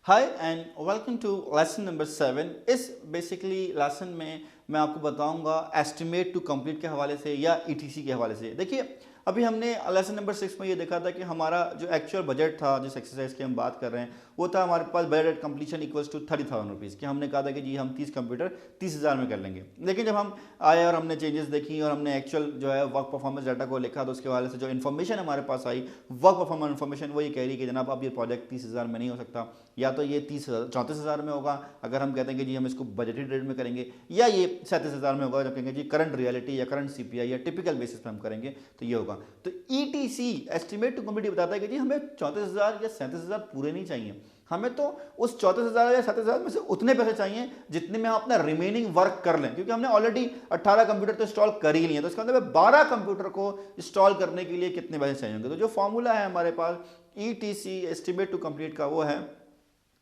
Hi and welcome to lesson number 7। इस basically lesson में मैं आपको बताऊंगा एस्टिमेट टू कंप्लीट के हवाले से या ईटीसी के हवाले से। देखिए, अभी हमने लेसन नंबर 6 में ये देखा था कि हमारा जो एक्चुअल बजट था जिस एक्सरसाइज की हम बात कर रहे हैं वो था हमारे पास budget completion equals to 30,000 rupees कि हमने कहा था कि जी हम 30 कंप्यूटर 30,000 में कर लेंगे। लेकिन जब हम आए और हमने चेंजेस देखी और हमने एक्चुअल जो है वर्क परफॉर्मेंस डाटा को लिखा तो उसके हवाले से जो इन्फॉर्मेशन हमारे पास आई वर्क परफॉर्मेंस इन्फॉर्मेशन वो ये कह रही कि जनाब अब ये प्रोजेक्ट 30,000 में नहीं हो सकता, या तो ये 34,000 में होगा अगर हम कहते हैं कि जी हम इसको बजटेड रेट में करेंगे, या ये 37,000 में होगा जब कहेंगे जी करंट रियलिटी या करंट सीपीआई या टिपिकल बेसिस पे हम करेंगे तो ये होगा। तो ईटीसी एस्टिमेट टू कंप्लीट बताता है कि जी हमें 34,000 या 37,000 पूरे नहीं चाहिए, हमें तो उस 34,000 या 37,000 में से उतने पैसे चाहिए जितने में हम अपना रिमेनिंग वर्क कर लें, क्योंकि हमने ऑलरेडी 18 कंप्यूटर तो इंस्टॉल कर ही लिए, तो इसका मतलब 12 कंप्यूटर को इंस्टॉल करने के लिए कितने पैसे चाहिए होंगे। तो जो फॉर्मूला है हमारे पास ईटीसी एस्टिमेट टू कंप्लीट का वो है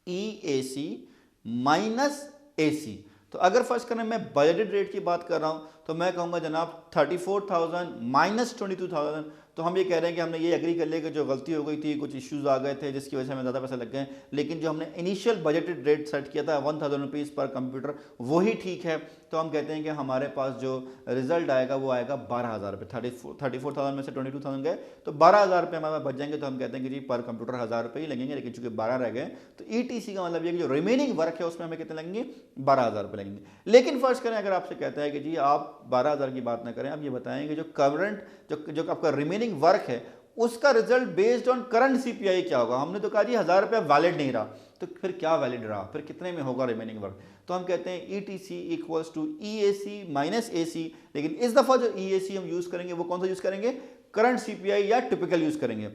EAC माइनस AC। तो अगर फर्स्ट करें मैं बजटेड रेट की बात कर रहा हूं तो मैं कहूंगा जनाब 34,000 माइनस 22,000। तो हम ये कह रहे हैं कि हमने ये एग्री कर लिया कि जो गलती हो गई थी, कुछ इश्यूज आ गए थे जिसकी वजह से हमें ज़्यादा पैसे लग गए, लेकिन जो हमने इनिशियल बजटेड रेट सेट किया था 1,000 रुपीज़ पर कंप्यूटर वही ठीक है। तो हम कहते हैं कि हमारे पास जो रिजल्ट आएगा वो आएगा 12,000 रुपये। 34,000 में से 22,000 गए तो 12,000 रुपये हमारे पास बच जाएंगे। तो हम कहते हैं कि जी पर कंप्यूटर 1,000 रुपये ही लगेंगे, लेकिन चूंकि 12 रह गए तो ETC का मतलब ये कि जो रिमेनिंग वर्क है उसमें हमें कितने लगेंगे, 12,000 रुपये लगेंगे। लेकिन फर्स्ट करें अगर आपसे कहता है कि जी आप 12,000 की बात ना करें, आप ये बताएं कि जो करंट जो आपका रिमेनिंग वर्क है उसका result based on current CPI क्या होगा। हमने तो कहा जी 1,000 रुपये वैलिड नहीं रहा, तो फिर क्या वैलिड रहा, फिर कितने में होगा रिमेनिंग वर्क। तो हम कहते हैं ETC equals to EAC minus AC। लेकिन इस दफा जो EAC हम यूज करेंगे वो कौन सा यूज करेंगे, करंट सीपीआई या टिपिकल यूज करेंगे।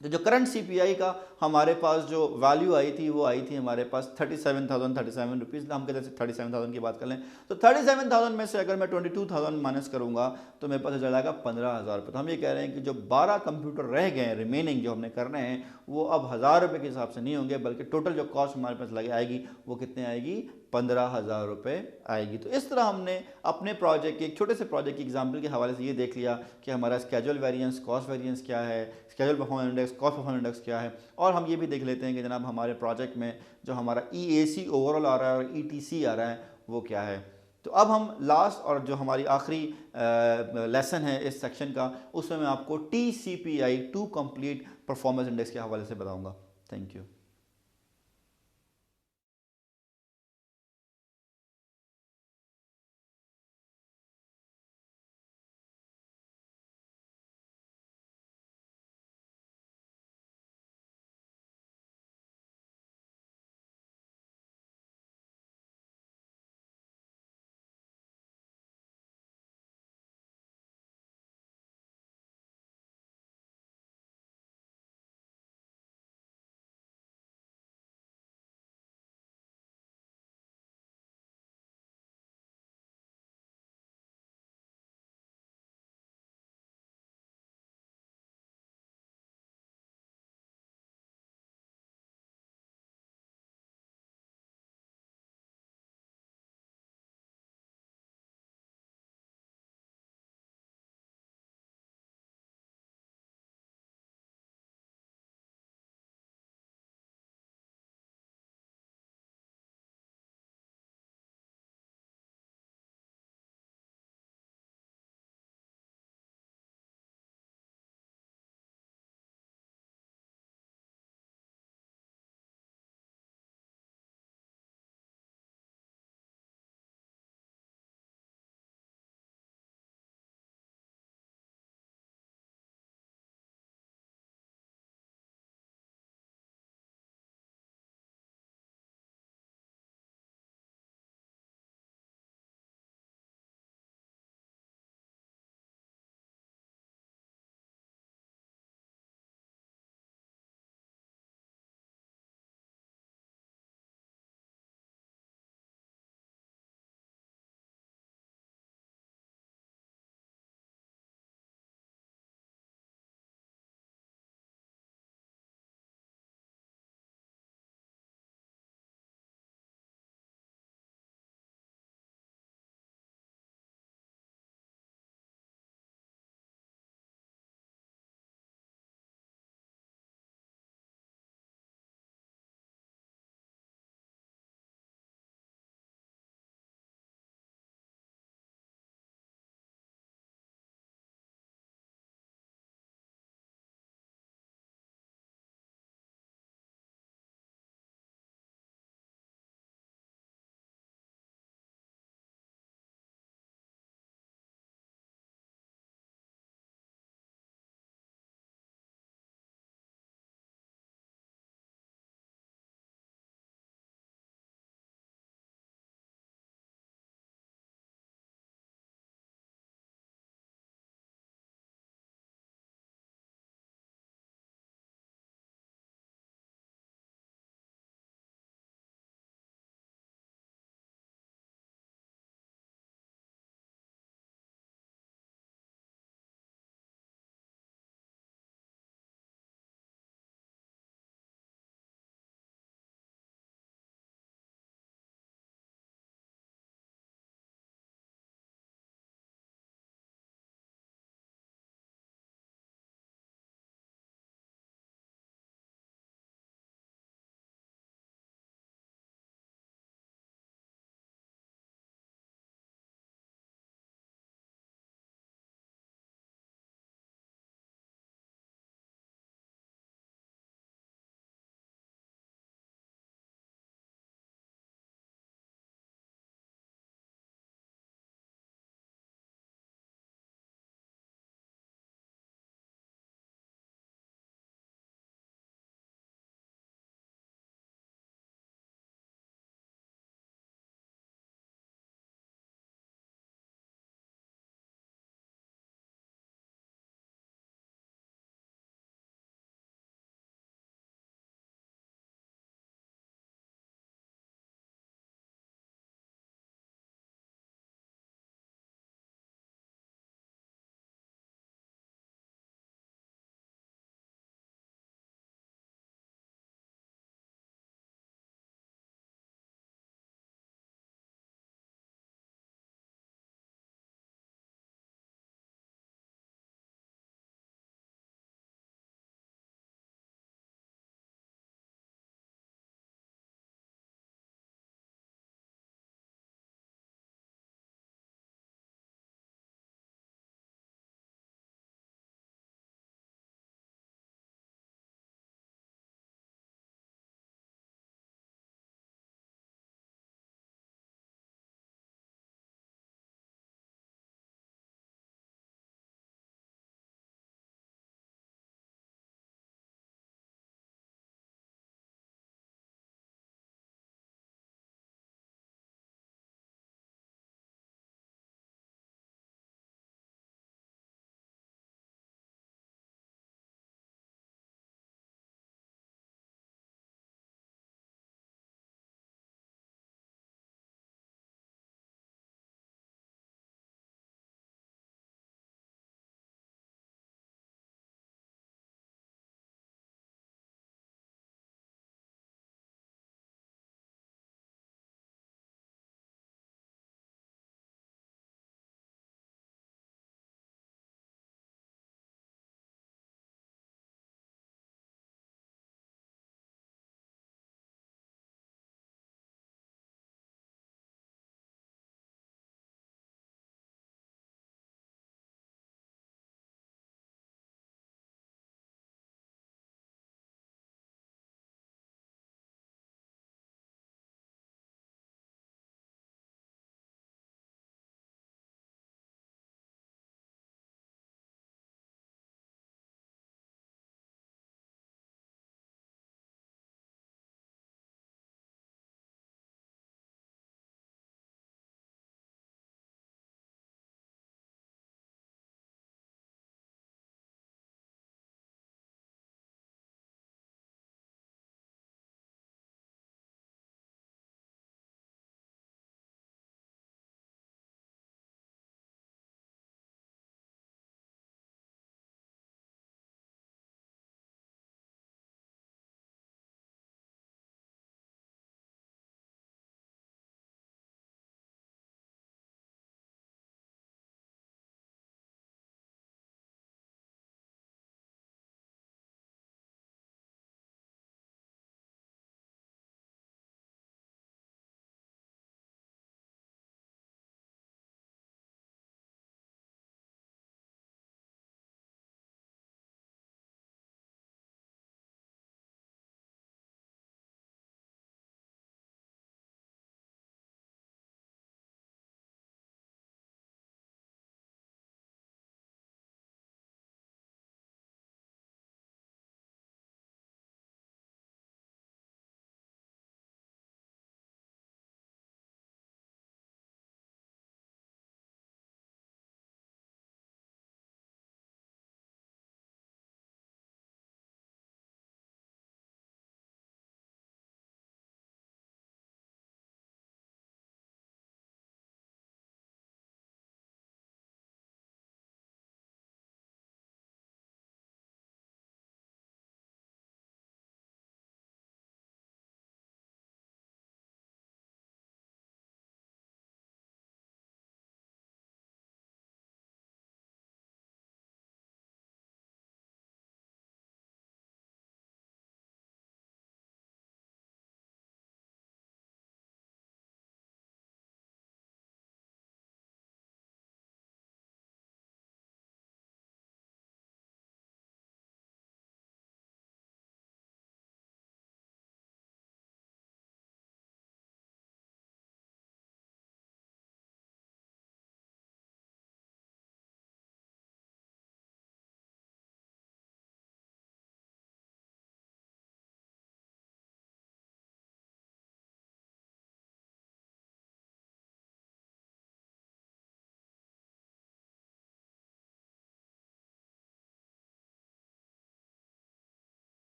तो जो करंट सीपीआई का हमारे पास जो वैल्यू आई थी वो आई थी हमारे पास 37,037 रुपीज़। हम कहते हैं 37,000 की बात कर लें तो 37,000 में से अगर मैं 22,000 माइनस करूंगा तो मेरे पास रिजल्ट आएगा 15,000 रुपये। तो हम ये कह रहे हैं कि जो 12 कंप्यूटर रह गए हैं रिमेनिंग जो हमने करने हैं वो अब 1,000 रुपये के हिसाब से नहीं होंगे, बल्कि टोटल जो कॉस्ट हमारे पास लगे आएगी वो कितने आएगी, 15,000 रुपये आएगी। तो इस तरह हमने अपने प्रोजेक्ट के एक छोटे से प्रोजेक्ट की एग्जांपल के हवाले से ये देख लिया कि हमारा स्केजुअल वेरिएंस कॉस्ट वेरिएंस क्या है, schedule performance index cost performance index क्या है, और हम ये भी देख लेते हैं कि जनाब हमारे प्रोजेक्ट में जो हमारा EAC ओवरऑल आ रहा है और ETC आ रहा है वो क्या है। तो अब हम लास्ट और जो हमारी आखिरी लेसन है इस सेक्शन का उसमें मैं आपको TCPI to complete performance index के हवाले से बताऊँगा। Thank you.